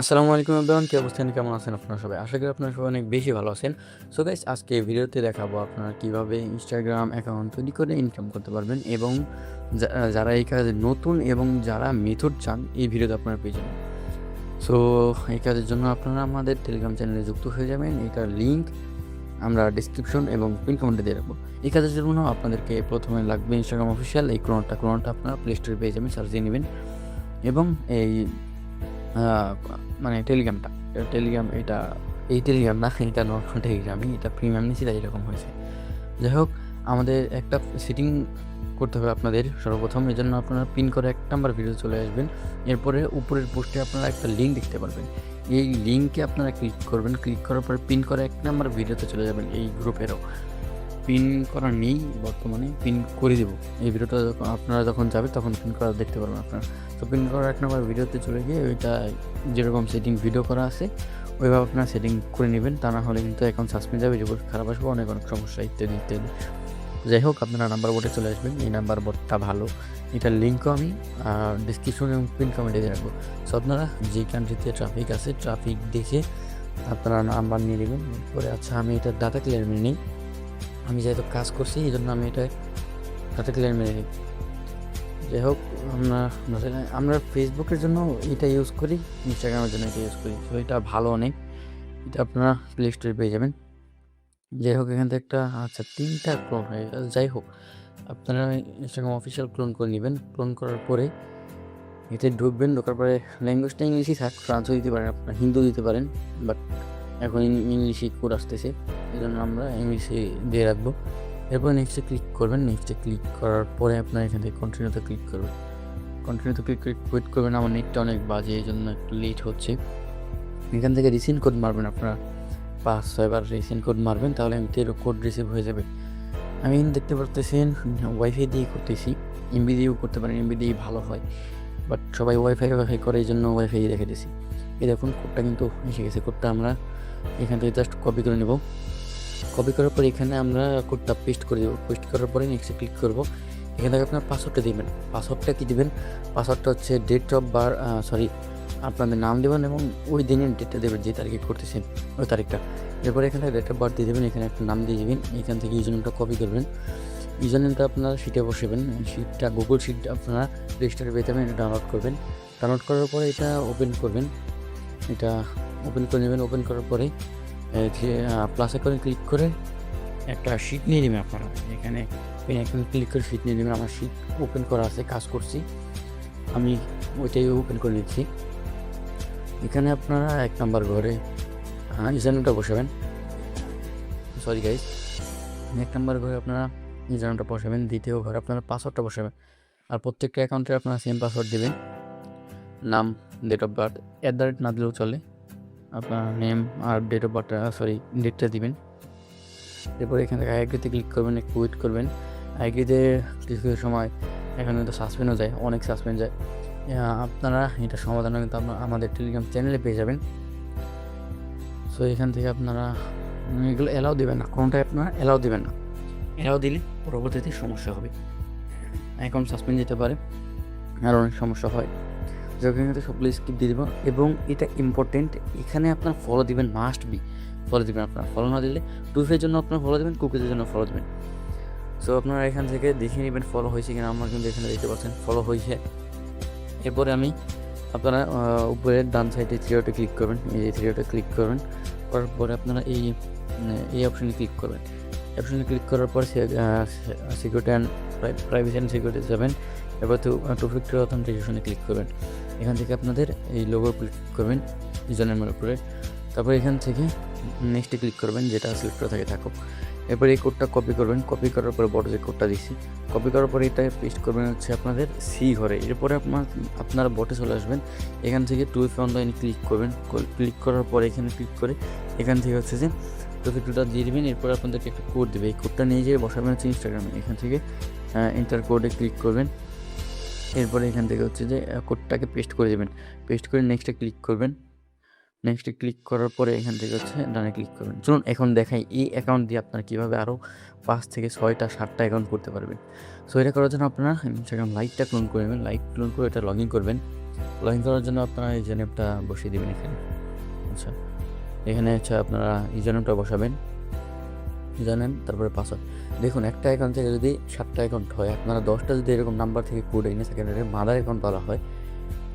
আসসালামু আলাইকুম এভরিওয়ান, কি অবস্থান, কেমন আছেন আপনারা সবাই? আশা করি আপনারা সবাই অনেক বেশি ভালো আছেন। সো গাইস, আজকে এই ভিডিওতে দেখাবো আপনারা কিভাবে ইনস্টাগ্রাম অ্যাকাউন্ট তৈরি করে ইনকাম করতে পারবেন এবং যারা এই কাজে নতুন এবং যারা মেথড চান এই ভিডিওতে আপনারা পেয়ে যাবেন। সো এই কাজের জন্য আপনারা আমাদের টেলিগ্রাম চ্যানেলে যুক্ত হয়ে যাবেন। এটার লিঙ্ক আমরা ডিসক্রিপশন এবং পিন কমেন্টে দিয়ে রাখবো। এই কাজের জন্য আপনাদেরকে প্রথমে লাগবে ইনস্টাগ্রাম অফিসিয়াল এই ক্লোনটা আপনারা প্লে স্টোরে পেয়ে যাবেন, সার্চ দিয়ে নেবেন এবং এই আ মানে টেলিগ্রাম এই টেলিগ্রাম না, এটা নরমাল টেলিগ্রামই। এটা প্রিমিয়াম নিছি তাই এরকম হয়েছে। যাই হোক, আমাদের একটা সেটিং করতে হবে আপনাদের সর্বপ্রথম। এজন্য আপনারা পিন করে ১ নাম্বার ভিডিও চলে আসবেন। এরপরে উপরের পোস্টে আপনারা একটা লিঙ্ক দেখতে পারবেন। এই লিঙ্কে আপনারা ক্লিক করবেন। ক্লিক করার পরে পিন করা ১ নাম্বার ভিডিওতে চলে যাবেন। এই গ্রুপেরও পিন করা নেই বর্তমানে, পিন করে দেবো। এই ভিডিওটা আপনারা যখন যাবেন তখন পিন করা দেখতে পারবেন আপনারা। তো পিন করা ১ নাম্বার ভিডিওতে চলে গিয়ে ওইটা যেরকম সেটিং ভিডিও করা আছে ওইভাবে আপনারা সেটিং করে নেবেন। তা না হলে কিন্তু অ্যাকাউন্ট সাসপেন্ড যাবে, রিপোর্ট খারাপ আসবে, অনেক সমস্যা ইত্যাদি। যাই হোক, আপনারা নাম্বার বোর্ডে চলে আসবেন। এই নাম্বার বোর্ডটা ভালো। এটার লিঙ্কও আমি ডিসক্রিপশন এবং পিন কমেন্টে দিয়ে রাখবো। সো আপনারা যে কান্ট্রিতে ট্রাফিক আছে ট্রাফিক দেখে আপনারা নাম্বার নিয়ে নেবেন। এরপরে আমি এটা ডাটা ক্লিয়ার মেনে নিই। আমি যেহেতু কাজ করছি এই জন্য আমি এটা ডাটা ক্লিয়ার মেনে নিই। যাই হোক, আমরা ফেসবুকের জন্য এটা ইউজ করি, ইনস্টাগ্রামের জন্য এটা ইউজ করি। তো এটা ভালো অনেক। এটা আপনারা প্লে স্টোরে পেয়ে যাবেন। যাই হোক, এখান থেকে একটা ৩টা ক্লোন হয়ে গেল। যাই হোক, আপনারা ইনস্টাগ্রাম অফিসিয়াল ক্লোন করে নেবেন। ক্লোন করার পরে এতে ঢুকবেন। ঢোকার পরে ল্যাঙ্গুয়েজটা ইংলিশই থাক, ফ্রান্সও দিতে পারেন, আপনারা হিন্দিও দিতে পারেন। বাট এখন ইংলিশই কোড আসতেছে, এই জন্য আমরা ইংলিশে দিয়ে রাখবো। এরপর নেক্সটে ক্লিক করবেন। নেক্সটে ক্লিক করার পরে আপনারা এখান থেকে কন্টিনিউতে ক্লিক করবেন। কন্টিনিউতে ক্লিক করে ওয়েট করবেন। আমার নেটটা অনেক বাজে, এই জন্য একটু লেট হচ্ছে। এখান থেকে রিসেন্ড কোড মারবেন আপনারা ৫-৬ বার রিসেন্ড কোড মারবেন, তাহলে এমনিতে কোড রিসিভ হয়ে যাবে। আমি দেখতে পারতেছেন ওয়াইফাই দিয়ে করতেছি। এমবি দিয়েও করতে পারেন, এমবি দিয়েই ভালো হয়। বাট সবাই ওয়াইফাই করে, এই জন্য ওয়াইফাই রেখে দিয়েছি। এই দেখুন কোডটা কিন্তু এসে গেছে। কোডটা আমরা এখান থেকে জাস্ট কপি করে নেব। কপি করার পরে এখানে আমরা কোডটা পেস্ট করে দেবো। পেস্ট করার পরে নেক্সটে ক্লিক করব। এখান থেকে আপনার পাসওয়ার্ডটা দিবেন। পাসওয়ার্ডটা কী দিবেন? পাসওয়ার্ডটা হচ্ছে ডেট অফ আপনাদের নাম দেবেন এবং ওই দিনের ডেটটা দেবেন, যে তারিখে করতেছেন ওই তারিখটা। এরপরে এখান থেকে ডেট অফ বার্থ দিয়ে দেবেন। এখানে একটা নাম দিয়ে দেবেন। এখান থেকে ইউজারনেমটা কপি করবেন। ইউজারনেমটা আপনারা শিটে বসাবেন। শিটটা গুগল শিট আপনারা প্লে স্টোরে পেয়ে যাবেন। এটা ডাউনলোড করবেন। ডাউনলোড করার পরে এটা ওপেন করবেন। এটা ওপেন করে নেবেন। ওপেন করার পরে যে প্লাসে করে ক্লিক করে একটা শিট নিয়ে নেবেন আপনারা। এখানে ক্লিক করে শিট নিয়ে নেবেন। আমার শিট ওপেন করা আছে, কাজ করছি আমি, ওইটাই ওপেন করে নিচ্ছি। এখানে আপনারা ১ নাম্বার ঘরে ইউজারনেমটা বসাবেন। সরি গাইজ, ১ নাম্বার ঘরে আপনারা ইউজারনেমটা বসাবেন। দ্বিতীয় ঘরে আপনারা পাসওয়ার্ডটা বসাবেন। আর প্রত্যেকটা অ্যাকাউন্টে আপনারা সেম পাসওয়ার্ড দেবেন। নাম, ডেট অফ বার্থ, না দিলেও চলে। আপনার নেম আর ডেট অফ বার্থটা ডেটটা দিবেন। এরপরে এখান থেকে আইএগ্রিতে ক্লিক করবেন, একটু ওয়েট করবেন। আইএগ্রিতে কিছু সময় এখানে কিন্তু সাসপেন্ডও যায়, অনেক সাসপেন্ড যায়। আপনারা এটা সমাধানও কিন্তু আমাদের টেলিগ্রাম চ্যানেলে পেয়ে যাবেন। সো এখান থেকে আপনারা এগুলো অ্যালাউ দেবেন না, কোনোটাই আপনারা অ্যালাউ দেবেন না। অ্যালাউ দিলে পরবর্তীতে সমস্যা হবে, অ্যাকাউন্ট সাসপেন্ড যেতে পারে, আর অনেক সমস্যা হয়। যখন কিন্তু সবগুলো স্কিপ দিয়ে দেবো। এবং এটা ইম্পর্টেন্ট, এখানে আপনার ফলো দিবেন, মাস্ট বি ফলো দিবেন। আপনারা ফলো না দিলে টুইফের জন্য আপনারা ফলো দেবেন, কুকিজের জন্য ফলো দেবেন। সো আপনারা এখান থেকে দেখে নেবেন ফলো হয়েছে কিনা। আমার কিন্তু এখানে দেখতে পাচ্ছেন ফলো হয়েছে। এরপরে আপনারা উপরের ডান সাইডে থ্রি ক্লিক করবেন। এই যে থ্রি ক্লিক করবেন, করার পরে আপনারা এই অপশানে ক্লিক করবেন। অপশানে ক্লিক করার পর security and privacy and security যাবেন। এরপর টু ফ্যাক্টর অথেন্টিকেশনে ক্লিক করবেন। এখান থেকে আপনাদের এই লোগো ক্লিক করবেন ইউজারনেমের উপরে। তারপর এখান থেকে নেক্সটে ক্লিক করবেন, যেটা সিলেক্ট করা থাকুক। এরপর এই কোডটা কপি করবেন। কপি করার পরে বড় যে কোডটা দিচ্ছি, কপি করার পরে এটা পেস্ট করবেন আপনাদের সি ঘরে। এরপরে আপনারা বটে চলে আসবেন। এখান থেকে টুইফে অনলাইনে ক্লিক করবেন। ক্লিক করার পরে এখানে ক্লিক করে এখান থেকে যে টুইফেটা দিয়ে দেবেন। এরপরে আপনাদেরকে একটা কোড দেবে, এই কোডটা নিয়ে যেয়ে বসাবেন ইনস্টাগ্রামে। এখান থেকে এন্টার কোডে ক্লিক করবেন। এরপরে এখান থেকে যে কোডটাকে পেস্ট করে দেবেন। পেস্ট করে নেক্সটে ক্লিক করবেন। নেক্সটে ক্লিক করার পরে এখান থেকে ডানে ক্লিক করবেন। চলুন এখন দেখাই এই অ্যাকাউন্ট দিয়ে আপনারা কীভাবে আরও ৫ থেকে ৬টা ৭টা অ্যাকাউন্ট করতে পারবেন। সো এটা করার জন্য আপনারা ইনস্টাগ্রাম লাইটটা ক্লোন করে নেবেন। লাইট ক্লোন করে এটা লগ ইন করবেন। লগ ইন করার জন্য আপনারা ইউজার নেমটা বসিয়ে দেবেন এখানে। আচ্ছা, এখানে হচ্ছে আপনারা ইউজার নেমটা বসাবেন, জানেন, তারপরে পাসওয়ার্ড। দেখুন, একটা অ্যাকাউন্ট থেকে যদি 7টা অ্যাকাউন্ট হয়, আপনারা 10টা যদি এরকম নাম্বার থেকে কোড এনে সেকেন্ডারি মাদার অ্যাকাউন্ট বলা হয়,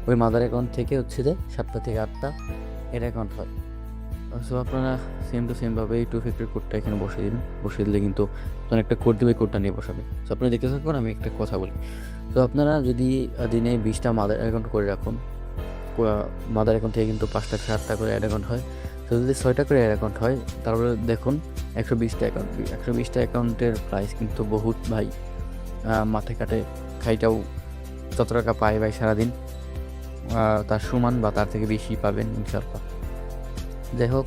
ওই মাদার অ্যাকাউন্ট থেকে হচ্ছে যে 7টা থেকে 8টা এর অ্যাকাউন্ট হয়। সো আপনারা সেম টু সেমভাবে এই 2 ফ্যাক্টর কোডটা এখানে বসিয়ে দিন। বসিয়ে দিলে কিন্তু তখন একটা কোড দেবে, কোডটা নিয়ে বসাবে। সো আপনি দেখতে থাকুন, আমি একটা কথা বলি। তো আপনারা যদি দিনে 20টা মাদার অ্যাকাউন্ট করে রাখুন, মাদার অ্যাকাউন্ট থেকে কিন্তু 5টা 7টা করে অ্যাড অ্যাকাউন্ট হয়। তো যদি 6টা করে অ্যাড অ্যাকাউন্ট হয়, তারপরে দেখুন 120টা অ্যাকাউন্ট। 120টা অ্যাকাউন্টের প্রাইস কিন্তু বহুত ভাই, মাথায় কাটে খাইটাও যত টাকা পায় ভাই সারাদিন, তার সমান বা তার থেকে বেশি পাবেন ইনশাআল্লাহ। যাই হোক,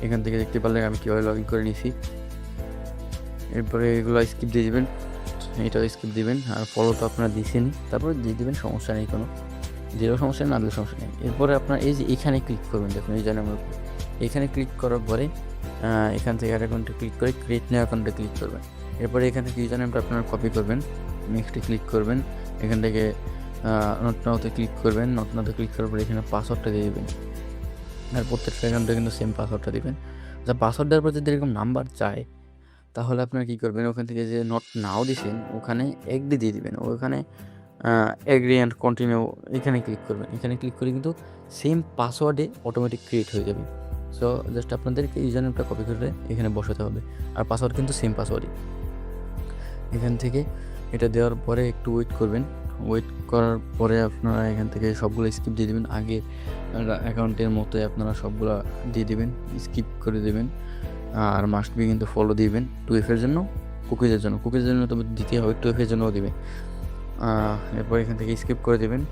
এখান থেকে দেখতে পারলেন আমি কীভাবে লগ ইন করে নিয়েছি। এরপরে এগুলো স্কিপ দিয়ে দেবেন, এটাও স্কিপ দিবেন। আর ফলো তো আপনারা দিয়েছেনই, তারপরে দিয়ে দেবেন, সমস্যা নেই কোনো, দিলেও সমস্যা নেই, না দিলেও সমস্যা নেই। এরপরে আপনার এই যে এখানে ক্লিক করবেন, দেখুন এই জন্য আমরা এখানে ক্লিক করার পরে এখান থেকে অ্যাড অ্যাকাউন্টে ক্লিক করে ক্রিয়েট নিউ অ্যাকাউন্টে ক্লিক করবেন। এরপরে এখান থেকে ইউজার নেমটা আপনারা কপি করবেন, নেক্সটে ক্লিক করবেন, এখান থেকে নট নাওতে ক্লিক করবেন। নট নাওতে ক্লিক করার পরে এখানে পাসওয়ার্ডটা দিয়ে দেবেন। আর প্রত্যেকটা অ্যাকাউন্টে কিন্তু সেম পাসওয়ার্ডটা দেবেন। যা পাসওয়ার্ড দেওয়ার পর যদি এরকম নাম্বার চায়, তাহলে আপনারা কী করবেন, ওখান থেকে যে নট নাও দিয়েছেন ওখানে এগ্রি দিয়ে দিবেন। ওখানে এগ্রি অ্যান্ড কন্টিনিউ এখানে ক্লিক করবেন। এখানে ক্লিক করে কিন্তু সেম পাসওয়ার্ডে অটোমেটিক ক্রিয়েট হয়ে যাবে। সো জাস্ট আপনাদেরকে ইউজার নেমটা কপি করে এখানে বসাতে হবে, আর পাসওয়ার্ড কিন্তু সেম পাসওয়ার্ডই। এখান থেকে এটা দেওয়ার পরে একটু ওয়েট করবেন। ওয়েট করার পরে আপনারা এখান থেকে সবগুলো স্কিপ দিয়ে দেবেন। আগে অ্যাকাউন্টের মতোই আপনারা সবগুলো দিয়ে দেবেন, স্কিপ করে দেবেন। আর মাস্ট বি কিন্তু ফলো দিবেন 2F-এর জন্য, কুকিজের জন্য তবে দিতে হবে, 2F-এর জন্যও দিবে। এরপর এখান থেকে স্কিপ করে দেবেন।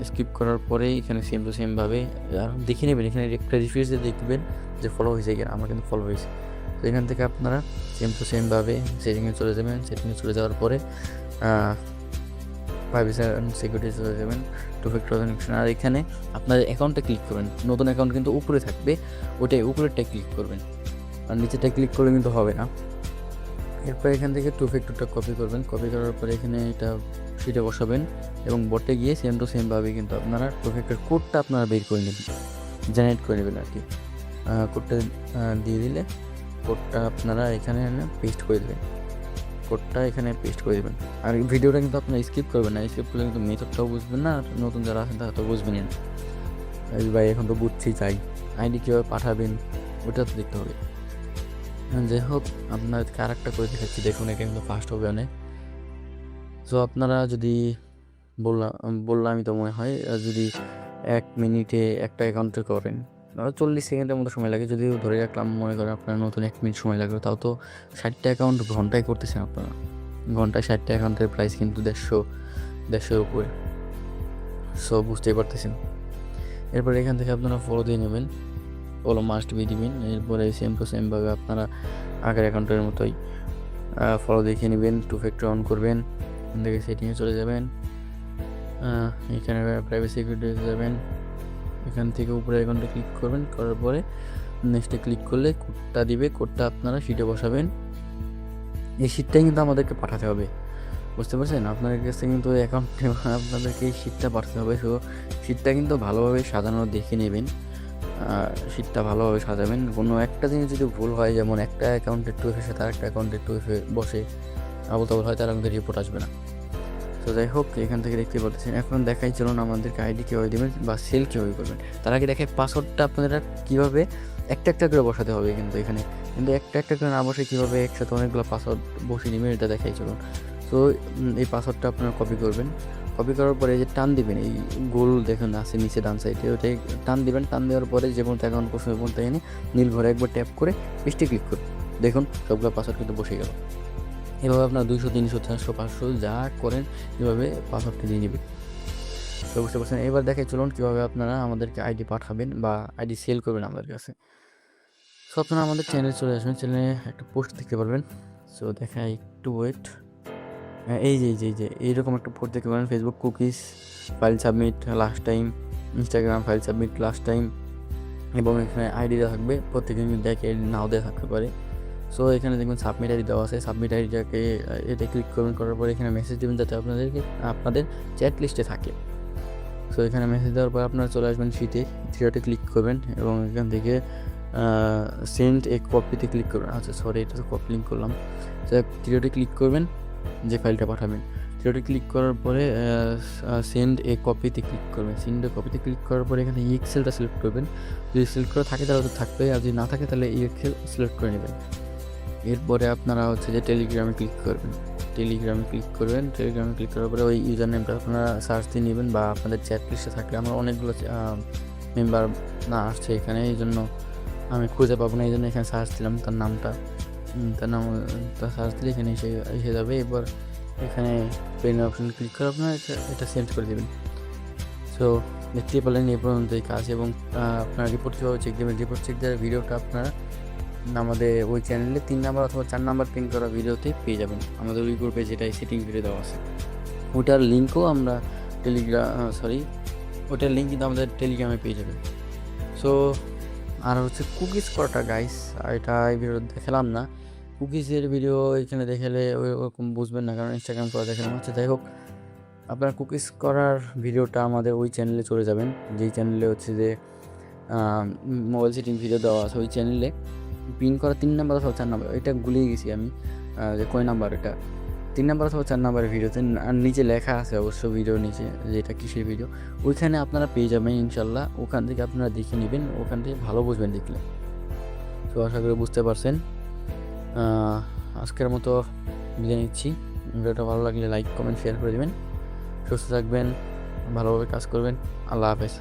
স্কিপ করার পরেই এখানে সেম টু সেমভাবে দেখে নেবেন, এখানে একটা রিফ্রেশ দিয়ে দেখবেন যে ফলো হয়েছে কিনা। আমার কিন্তু ফলো হয়েছে। তো এখান থেকে আপনারা সেম টু সেমভাবে সেটিংয়ে চলে যাবেন। সেটিংয়ে চলে যাওয়ার পরে প্রাইভেসি অ্যান্ড সিকিউরিটি চলে যাবেন, 2 ফ্যাক্টর অথেন্টিকেশন। আর এখানে আপনার অ্যাকাউন্টটা ক্লিক করবেন। নতুন অ্যাকাউন্ট কিন্তু উপরে থাকবে, ওটাই উপরেরটাই ক্লিক করবেন, আর নিচেরটা ক্লিক করলে কিন্তু হবে না। এরপর এখান থেকে 2 ফ্যাক্টরটা কপি করবেন। কপি করার পরে এখানে এটা সেটা বসাবেন এবং বটে গিয়ে সেম টু সেমভাবে কিন্তু আপনারা 2 ফ্যাক্টর কোডটা আপনারা বের করে নেবেন, জেনারেট করে নেবেন আর কি। কোডটা দিয়ে দিলে কোডটা আপনারা এখানে পেস্ট করে দেবেন। কোডটা এখানে পেস্ট করে দেবেন। আর ভিডিওটা কিন্তু আপনারা স্কিপ করবেন না, স্কিপ করলে কিন্তু মেথডটাও বুঝবেন না, আর নতুন যারা আছেন তারা তো বুঝবেনই না। এই ভাই এখন তো বুঝছি, চাই আইডি কীভাবে পাঠাবেন ওটা তো দেখতে হবে। যাই হোক, আপনাদেরকে আর একটা করে দেখাচ্ছি, দেখুন এটা কিন্তু ফাস্ট হবে অনেক। সো আপনারা যদি বললামই তো মনে হয়, যদি 1 মিনিটে একটা অ্যাকাউন্টে করেন, 40 সেকেন্ডের মতো সময় লাগে। যদিও ধরে রাখলাম, মনে করেন আপনার নতুন 1 মিনিট সময় লাগবে, তাও তো 60টা অ্যাকাউন্ট ঘন্টায় করতেছেন আপনারা। ঘন্টায় 60টা অ্যাকাউন্টের প্রাইস কিন্তু 150-150-এর উপরে। সো বুঝতেই পারতেছেন। এরপরে এখান থেকে আপনারা ফলো দিয়ে নেবেন, ফলো মাস্ট বি দিবেন। এরপরে সেম টু সেমভাবে আপনারা আগের অ্যাকাউন্টের মতোই ফলো দেখে নেবেন, 2 ফ্যাক্টর অন করবেন। এখান থেকে সেটিংয়ে চলে যাবেন, এখানে প্রাইভেসি সিকিউরিটি যাবেন। এখান থেকে উপরে অ্যাকাউন্টে ক্লিক করবেন, করার পরে নেক্সটে ক্লিক করলে কোডটা দিবে। কোডটা আপনারা শিটে বসাবেন। এই শিটটাই কিন্তু আমাদেরকে পাঠাতে হবে, বুঝতে পারছেন? আপনাদের কাছে কিন্তু অ্যাকাউন্টে আপনাদেরকে এই শিটটা পাঠাতে হবে। সো শিটটা কিন্তু ভালোভাবে সাজানো দেখে নেবেন, শিটটা ভালোভাবে সাজাবেন। কোনো একটা জিনিস যদি ভুল হয়, যেমন একটা অ্যাকাউন্টের 2F-এর সাথে আরেকটা অ্যাকাউন্টের 2F-এ বসে আবল তাবল হয়, তারা কিন্তু রিপোর্ট আসবে না। তো যাই হোক, এখান থেকে দেখতে পাচ্ছেন। এখন দেখাই চলুন আমাদেরকে আইডি কীভাবে দেবেন বা সেল কীভাবে করবেন। তার আগে দেখাই পাসওয়ার্ডটা আপনারা কীভাবে একটা করে বসাতে হবে। কিন্তু এখানে কিন্তু একটা করে না বসে কীভাবে একসাথে অনেকগুলো পাসওয়ার্ড বসিয়ে নেবেন, এটা দেখাই চলুন। তো এই পাসওয়ার্ডটা আপনারা কপি করবেন। কপি করার পরে যে টান দিবেন, এই গোল দেখুন আছে নিচে ডান সাইডে, ওটাই টান দিবেন। টান দেওয়ার পরে যে পর্যন্ত অ্যাকাউন্ট করছেন ওই পর্যন্ত এনে নীল ঘরে একবার ট্যাপ করে পেস্টে ক্লিক করুন। দেখুন সবগুলো পাসওয়ার্ড কিন্তু বসে গেল। এভাবে আপনার 200, 300, 400, 500 যা করেন এভাবে পাসওয়ার্ডটা দিয়ে নেবেন। তো বুঝতে পারছেন। এবার দেখাই চলুন কীভাবে আপনারা আমাদেরকে আইডি পাঠাবেন বা আইডি সেল করবেন আমাদের কাছে। সো আপনারা আমাদের চ্যানেলে চলে আসবেন, চ্যানেলে একটা পোস্ট দেখতে পারবেন। সো দেখাই, একটু ওয়েট। এই যে এইরকম একটা পোস্ট দেখতে পারেন, Facebook cookies file submit last time, Instagram file submit last time, এবং এখানে আইডি দেওয়া থাকবে। প্রত্যেকদিন দেখে নাও দেওয়া থাকতে পারে। সো এখানে দেখবেন সাবমিট আইডি দেওয়া আছে। সাবমিট আইডিটাকে এটা ক্লিক করবেন, করার পরে এখানে মেসেজ দেবেন যাতে আপনাদের চ্যাট লিস্টে থাকে। সো এখানে মেসেজ দেওয়ার পর আপনারা চলে আসবেন শীটে, থ্রি ডটে ক্লিক করবেন এবং এখান থেকে সেন্ড এ কপিতে ক্লিক করবেন। আচ্ছা সরি, এটা তো কপি লিঙ্ক করলাম। থ্রি ডটে ক্লিক করবেন, যে ফাইলটা পাঠাবেন। থ্রি ডটে ক্লিক করার পরে সেন্ড এ কপিতে ক্লিক করবেন। সেন্ড এ কপিতে ক্লিক করার পরে এখানে এক্সেলটা সিলেক্ট করবেন। যদি সিলেক্ট করা থাকে তাহলে তো থাকবে, আর যদি না থাকে তাহলে এক্সেল সিলেক্ট করে নেবেন। এরপরে আপনারা হচ্ছে যে টেলিগ্রামে ক্লিক করবেন। টেলিগ্রামে ক্লিক করার পরে ওই ইউজার নেমটা আপনারা সার্চ দিয়ে নেবেন, বা আপনাদের চ্যাট লিস্টে থাকলে, আমার অনেকগুলো মেম্বার না আসছে এখানে, এই জন্য আমি খুঁজে পাবো না, এই জন্য এখানে সার্চ দিলাম তার নামটা। তার সার্চ দিলে এখানে এসে যাবে। এবার এখানে পেন অপশন ক্লিক করে আপনারা এটা সেন্ড করে দেবেন। সো দেখতেই পেলেন এই পর্যন্ত এই কাজ। এবং আপনার রিপোর্ট কীভাবে চেক দেবেন, রিপোর্ট চেক দেওয়ার ভিডিওটা আপনারা আমাদের ওই চ্যানেলে 3 নাম্বার অথবা 4 নাম্বার পিন করা ভিডিওতে পেয়ে যাবেন। আমাদের ওই গ্রুপে যেটাই সেটিং ভিডিও দেওয়া আছে, ওটার লিঙ্কও আমরা ওটার লিঙ্ক কিন্তু আমাদের টেলিগ্রামে পেয়ে যাবেন। সো আর হচ্ছে কুকিজ করাটা গাইস, এটা এই ভিডিও দেখালাম না। কুকিজের ভিডিও এখানে দেখালে ওরকম বুঝবেন না, কারণ ইনস্টাগ্রাম করা দেখানো হচ্ছে। যাই হোক, আপনার কুকিজ করার ভিডিওটা আমাদের ওই চ্যানেলে চলে যাবেন, যেই চ্যানেলে হচ্ছে যে মোবাইল সেটিং ভিডিও দেওয়া আছে। ওই চ্যানেলে পিন করা 3 নাম্বার অথবা 4 নাম্বার, এটা ভুলিয়ে গেছি আমি যে কয় নাম্বার, এটা 3 নাম্বার অথবা 4 নাম্বারের ভিডিওতে, আর নিচে লেখা আছে অবশ্য ভিডিও নিচে যে এটা কিসের ভিডিও, ওইখানে আপনারা পেয়ে যাবেন ইনশাল্লাহ। ওখান থেকে আপনারা দেখে নেবেন, ওখান থেকে ভালো বুঝবেন দেখলে। তো আশা করি বুঝতে পারছেন। আজকের মতো বিদায় নিচ্ছি। ভিডিওটা ভালো লাগলে লাইক কমেন্ট শেয়ার করে দেবেন। সুস্থ থাকবেন, ভালোভাবে কাজ করবেন। আল্লাহ হাফেজ।